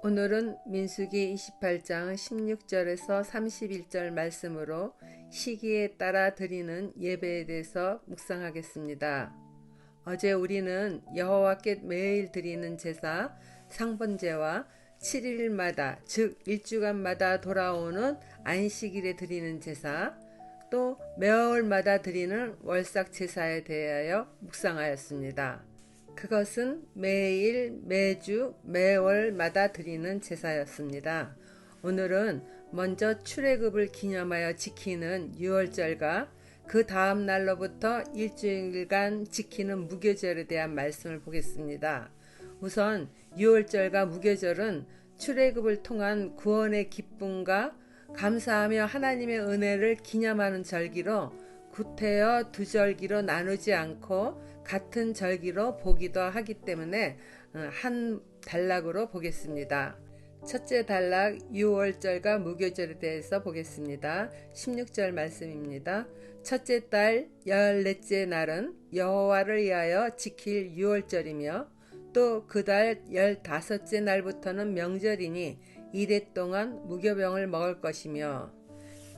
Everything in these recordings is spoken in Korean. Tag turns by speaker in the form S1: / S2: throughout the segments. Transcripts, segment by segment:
S1: 오늘은 민수기 28장 16절에서 31절 말씀으로 시기에 따라 드리는 예배에 대해서 묵상하겠습니다. 어제 우리는 여호와께 매일 드리는 제사 상번제와 7일마다 즉 1주간마다 돌아오는 안식일에 드리는 제사 또 매월마다 드리는 월삭 제사에 대하여 묵상하였습니다. 그것은 매일, 매주, 매월마다 드리는 제사였습니다. 오늘은 먼저 출애굽을 기념하여 지키는 유월절과 그 다음 날로부터 일주일간 지키는 무교절에 대한 말씀을 보겠습니다. 우선 유월절과 무교절은 출애굽을 통한 구원의 기쁨과 감사하며 하나님의 은혜를 기념하는 절기로 구태여 두 절기로 나누지 않고 같은 절기로 보기도 하기 때문에 한 단락으로 보겠습니다. 첫째 단락 유월절과 무교절에 대해서 보겠습니다. 16절 말씀입니다. 첫째 달 14째 날은 여호와를 위하여 지킬 유월절이며 또 그 달 15째 날부터는 명절이니 이래 동안 무교병을 먹을 것이며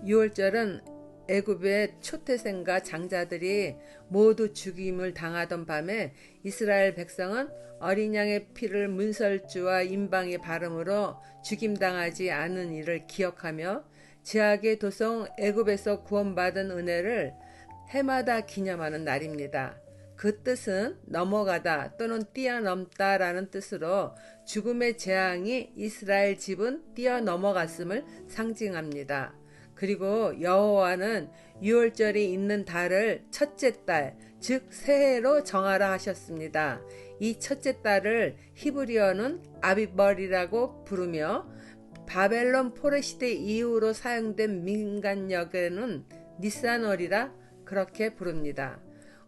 S1: 유월절은 애굽의 초태생과 장자들이 모두 죽임을 당하던 밤에 이스라엘 백성은 어린 양의 피를 문설주와 임방에 바름으로 죽임당하지 않은 일을 기억하며 제약의 도성 애굽에서 구원받은 은혜를 해마다 기념하는 날입니다. 그 뜻은 넘어가다 또는 뛰어넘다 라는 뜻으로 죽음의 재앙이 이스라엘 집은 뛰어넘어갔음을 상징합니다. 그리고 여호와는 유월절이 있는 달을 첫째 달, 즉 새해로 정하라 하셨습니다. 이 첫째 달을 히브리어는 아비벌이라고 부르며 바벨론 포로 시대 이후로 사용된 민간역에는 니산월이라 그렇게 부릅니다.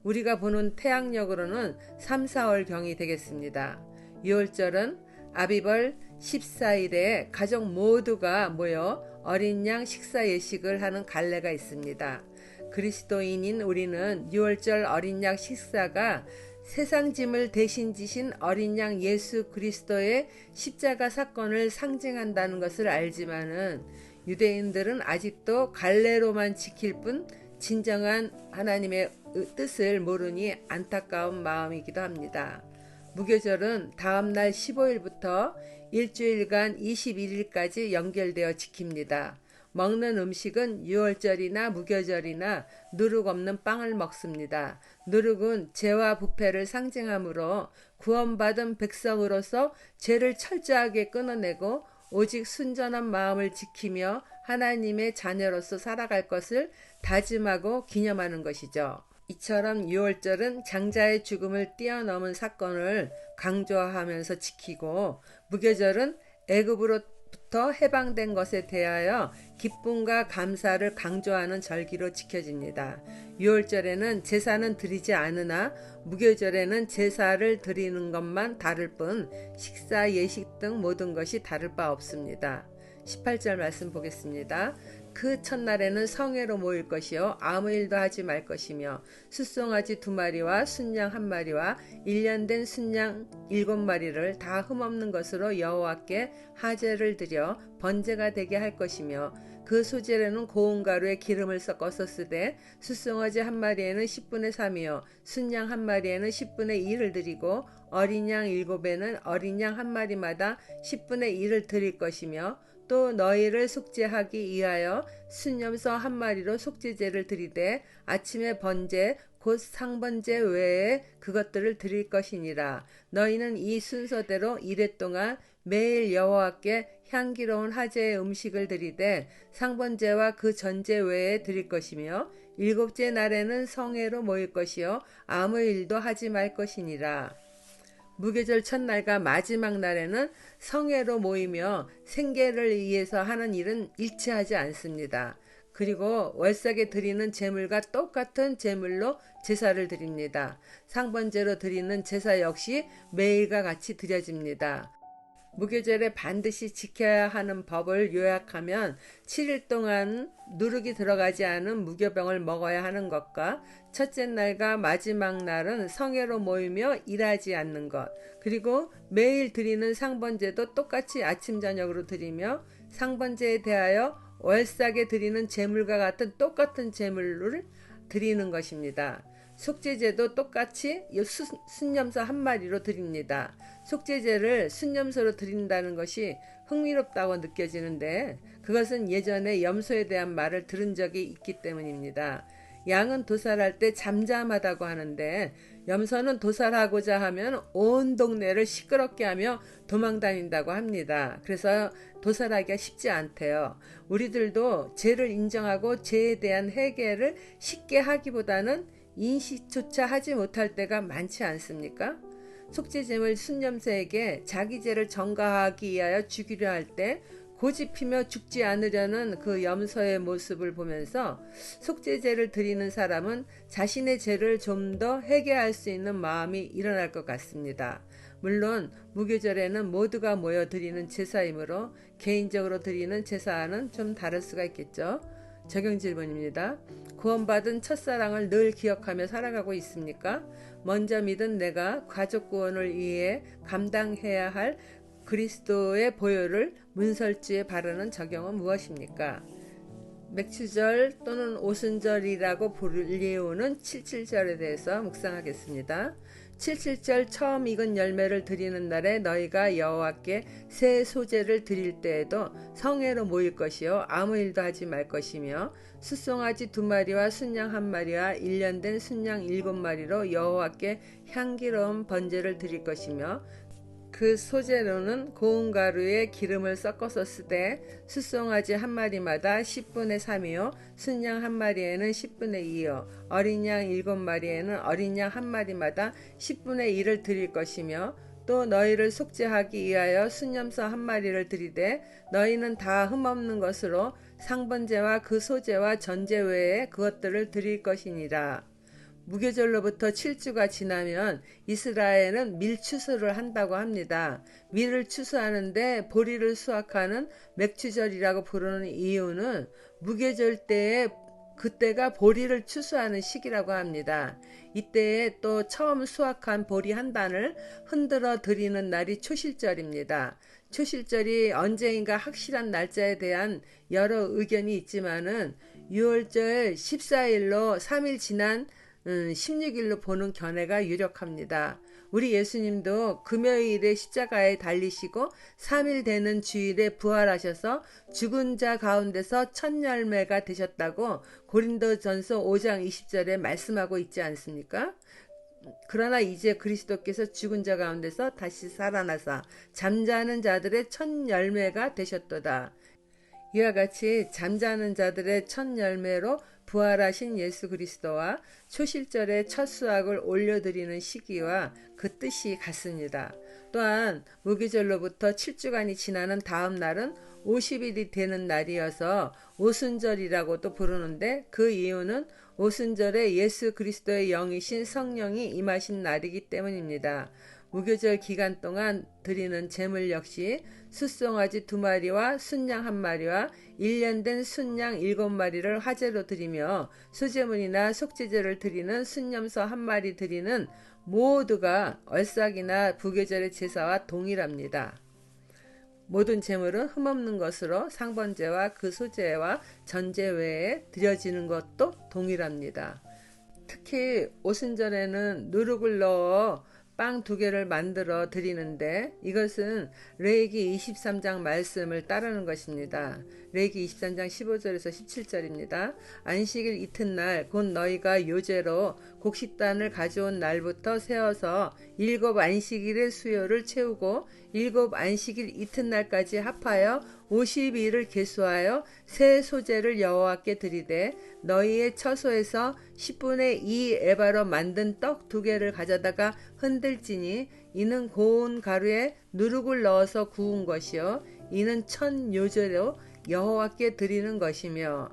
S1: 우리가 보는 태양력으로는 3, 4월경이 되겠습니다. 유월절은 아비벌 14일에 가족 모두가 모여 어린 양 식사 예식을 하는 갈래가 있습니다. 그리스도인인 우리는 유월절 어린 양 식사가 세상 짐을 대신 지신 어린 양 예수 그리스도의 십자가 사건을 상징한다는 것을 알지만은 유대인들은 아직도 갈래로만 지킬 뿐 진정한 하나님의 뜻을 모르니 안타까운 마음이기도 합니다. 무교절은 다음날 15일부터 일주일간 21일까지 연결되어 지킵니다. 먹는 음식은 유월절이나 무교절이나 누룩 없는 빵을 먹습니다. 누룩은 죄와 부패를 상징하므로 구원받은 백성으로서 죄를 철저하게 끊어내고 오직 순전한 마음을 지키며 하나님의 자녀로서 살아갈 것을 다짐하고 기념하는 것이죠. 이처럼 유월절은 장자의 죽음을 뛰어넘은 사건을 강조하면서 지키고 무교절은 애굽으로부터 해방된 것에 대하여 기쁨과 감사를 강조하는 절기로 지켜집니다. 유월절에는 제사는 드리지 않으나 무교절에는 제사를 드리는 것만 다를 뿐 식사, 예식 등 모든 것이 다를 바 없습니다. 18절 말씀 보겠습니다. 그 첫날에는 성회로 모일 것이요 아무 일도 하지 말 것이며 숫송아지 2마리와 순양 1마리와 1년 된 순양 7마리를 다 흠없는 것으로 여호와께 하제를 드려 번제가 되게 할 것이며 그 소재로는 고운 가루에 기름을 섞어서 쓰되 숫송아지 1마리에는 10분의 3이요 순양 1마리에는 10분의 1을 드리고 어린 양 7에는 어린 양 1마리마다 10분의 1을 드릴 것이며 또 너희를 속죄하기 위하여 순염소 1마리로 속죄제를 드리되 아침에 번제 곧 상번제 외에 그것들을 드릴 것이니라. 너희는 이 순서대로 이래 동안 매일 여호와께 향기로운 화제의 음식을 드리되 상번제와 그 전제 외에 드릴 것이며 7째 날에는 성회로 모일 것이요 아무 일도 하지 말 것이니라. 무교절 첫날과 마지막 날에는 성회로 모이며 생계를 위해서 하는 일은 일치하지 않습니다. 그리고 월삭에 드리는 제물과 똑같은 제물로 제사를 드립니다. 상번제로 드리는 제사 역시 매일과 같이 드려집니다. 무교절에 반드시 지켜야 하는 법을 요약하면 7일 동안 누룩이 들어가지 않은 무교병을 먹어야 하는 것과 첫째 날과 마지막 날은 성회로 모이며 일하지 않는 것, 그리고 매일 드리는 상번제도 똑같이 아침 저녁으로 드리며 상번제에 대하여 월삭에 드리는 제물과 같은 똑같은 제물을 드리는 것입니다. 속죄제도 똑같이 순염소 한 마리로 드립니다. 속죄제를 순염소로 드린다는 것이 흥미롭다고 느껴지는데 그것은 예전에 염소에 대한 말을 들은 적이 있기 때문입니다. 양은 도살할 때 잠잠하다고 하는데 염소는 도살하고자 하면 온 동네를 시끄럽게 하며 도망다닌다고 합니다. 그래서 도살하기가 쉽지 않대요. 우리들도 죄를 인정하고 죄에 대한 해결을 쉽게 하기보다는 인식조차 하지 못할 때가 많지 않습니까? 속죄제물 순염소에게 자기 죄를 전가하기 위하여 죽이려 할 때 고집피며 죽지 않으려는 그 염소의 모습을 보면서 속죄제를 드리는 사람은 자신의 죄를 좀 더 해결할 수 있는 마음이 일어날 것 같습니다. 물론 무교절에는 모두가 모여 드리는 제사이므로 개인적으로 드리는 제사와는 좀 다를 수가 있겠죠. 적용 질문입니다. 구원받은 첫사랑을 늘 기억하며 살아가고 있습니까? 먼저 믿은 내가 가족 구원을 위해 감당해야 할 그리스도의 보혈을 문설주에 바르는 적용은 무엇입니까? 맥추절 또는 오순절이라고 불리우는 칠칠절에 대해서 묵상하겠습니다. 칠칠절 처음 익은 열매를 드리는 날에 너희가 여호와께 새 소재를 드릴 때에도 성회로 모일 것이요 아무 일도 하지 말 것이며 숫송아지 2마리와 순양 1마리와 1년 된 순양 7마리로 여호와께 향기로운 번제를 드릴 것이며 그 소재로는 고운 가루에 기름을 섞어서 쓰되 숫송아지 1마리마다 10분의 3이요 순양 1마리에는 10분의 2요 어린 양 7마리에는 어린 양 1마리마다 10분의 1을 드릴 것이며 또 너희를 속죄하기 위하여 순염소 1마리를 드리되 너희는 다 흠없는 것으로 상번제와 그 소제와 전제 외에 그것들을 드릴 것이니라. 무교절로부터 7주가 지나면 이스라엘은 밀추수를 한다고 합니다. 밀을 추수하는데 보리를 수확하는 맥추절이라고 부르는 이유는 무교절 때에 그때가 보리를 추수하는 시기라고 합니다. 이때에 또 처음 수확한 보리 한 단을 흔들어 드리는 날이 초실절입니다. 초실절이 언제인가 확실한 날짜에 대한 여러 의견이 있지만은 6월절 14일로 3일 지난 16일로 보는 견해가 유력합니다. 우리 예수님도 금요일에 십자가에 달리시고 3일 되는 주일에 부활하셔서 죽은 자 가운데서 첫 열매가 되셨다고 고린도전서 5장 20절에 말씀하고 있지 않습니까? 그러나 이제 그리스도께서 죽은 자 가운데서 다시 살아나사 잠자는 자들의 첫 열매가 되셨도다. 이와 같이 잠자는 자들의 첫 열매로 부활하신 예수 그리스도와 초실절의 첫 수확을 올려드리는 시기와 그 뜻이 같습니다. 또한 무교절로부터 7주간이 지나는 다음 날은 50일이 되는 날이어서 오순절이라고도 부르는데 그 이유는 오순절에 예수 그리스도의 영이신 성령이 임하신 날이기 때문입니다. 무교절 기간 동안 드리는 제물 역시 숫송아지 2마리와 순양 1마리와 1년 된 순양 7마리를 화제로 드리며 수제물이나 속죄제를 드리는 순염소 1마리 드리는 모두가 얼삭이나 무교절의 제사와 동일합니다. 모든 제물은 흠없는 것으로 상번제와 그 소제와 전제 외에 드려지는 것도 동일합니다. 특히 오순절에는 누룩을 넣어 빵 2개를 만들어 드리는데 이것은 레위기 23장 말씀을 따르는 것입니다. 레위기 23장 15절에서 17절입니다. 안식일 이튿날 곧 너희가 요제로 곡식단을 가져온 날부터 세어서 7 안식일의 수요를 채우고 7 안식일 이튿날까지 합하여 50일을 계수하여 새 소제를 여호와께 드리되 너희의 처소에서 10분의 2 에바로 만든 떡 2개를 가져다가 흔들지니 이는 고운 가루에 누룩을 넣어서 구운 것이요 이는 첫 요제로 여호와께 드리는 것이며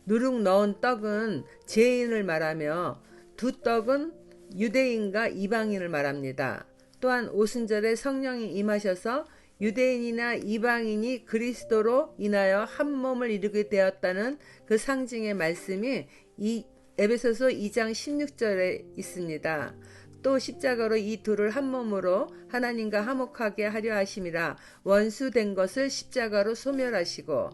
S1: 누룩 넣은 떡은 죄인을 말하며 두 떡은 유대인과 이방인을 말합니다. 또한 오순절에 성령이 임하셔서 유대인이나 이방인이 그리스도로 인하여 한 몸을 이루게 되었다는 그 상징의 말씀이 이 에베소서 2장 16절에 있습니다. 또 십자가로 이 둘을 한 몸으로 하나님과 화목하게 하려 하심이라 원수된 것을 십자가로 소멸하시고,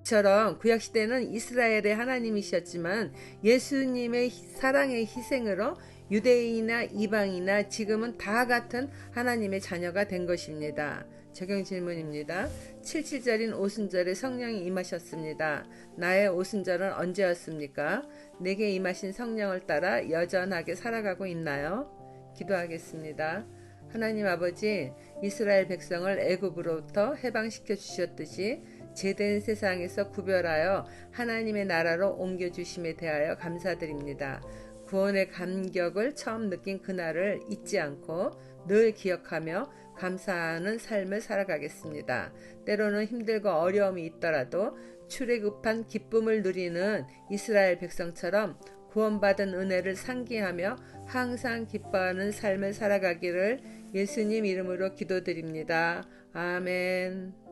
S1: 처럼 구약시대는 이스라엘의 하나님이셨지만 예수님의 사랑의 희생으로 유대인이나 이방이나 지금은 다 같은 하나님의 자녀가 된 것입니다. 적용 질문입니다. 77절인 오순절에 성령이 임하셨습니다. 나의 오순절은 언제였습니까? 내게 임하신 성령을 따라 여전하게 살아가고 있나요? 기도하겠습니다. 하나님 아버지, 이스라엘 백성을 애굽으로부터 해방시켜 주셨듯이 죄된 세상에서 구별하여 하나님의 나라로 옮겨주심에 대하여 감사드립니다. 구원의 감격을 처음 느낀 그날을 잊지 않고 늘 기억하며 감사하는 삶을 살아가겠습니다. 때로는 힘들고 어려움이 있더라도 출애굽한 기쁨을 누리는 이스라엘 백성처럼 구원받은 은혜를 상기하며 항상 기뻐하는 삶을 살아가기를 예수님 이름으로 기도드립니다. 아멘.